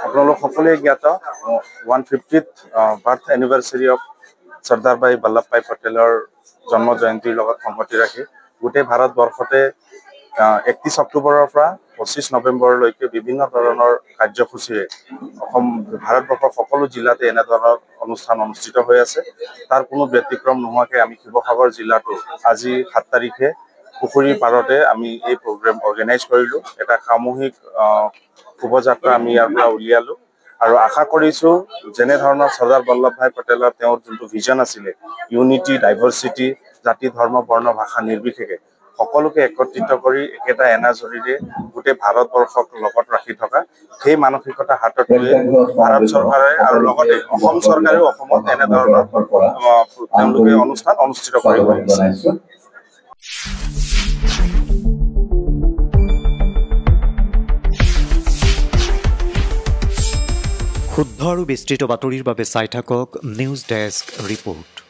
আপোনালোক সকলোৱে জ্ঞাত 150th birth anniversary of Sardar ভাই বল্লভভাই পেটেলৰ জন্ম জয়ন্তীৰ লগত সংগতি ৰাখি গোটেই ভাৰতবৰ্ষতে 31 অক্টোবৰৰ পৰা 25 নৱেম্বৰলৈকে বিভিন্ন ধৰণৰ কাৰ্যসূচীৰে ভাৰতবৰ্ষৰ সকলো জিলাতে এনেধৰণৰ অনুষ্ঠান অনুষ্ঠিত হৈ আছে। তাৰ কোনো ব্যতিক্ৰম নোহোৱাকৈ আমি শিৱসাগৰ জিলাতো আজি 7 তাৰিখে পুখুৰীৰ পাৰতে আমি এই প্ৰগ্ৰেম অৰ্গেনাইজ কৰিলোঁ। এটা সামূহিক শোভাযাত্ৰা আমি ইয়াৰ পৰা উলিয়ালোঁ আৰু আশা কৰিছোঁ যেনে ধৰণৰ চৰ্দাৰ বল্লভভাই পেটেলৰ তেওঁৰ যোনটো ভিজন আছিলে ইউনিটি ডাইভাৰ্চিটি জাতি ধৰ্ম বৰ্ণ ভাষা নিৰ্বিশেষে সকলোকে একত্ৰিত কৰি একেটা এনাজৰীৰে গোটেই ভাৰতবৰ্ষক লগত ৰাখি থকা সেই মানসিকতা হাতত লৈ ভাৰত চৰকাৰে আৰু লগতে অসম চৰকাৰেও অসমত এনেধৰণৰ তেওঁলোকে অনুষ্ঠান অনুষ্ঠিত কৰিব বিচাৰিছে। শুদ্ধ আৰু বিস্তৃত বাতৰিৰ বাবে চাই থাকক নিউজ ডেস্ক ৰিপোৰ্ট।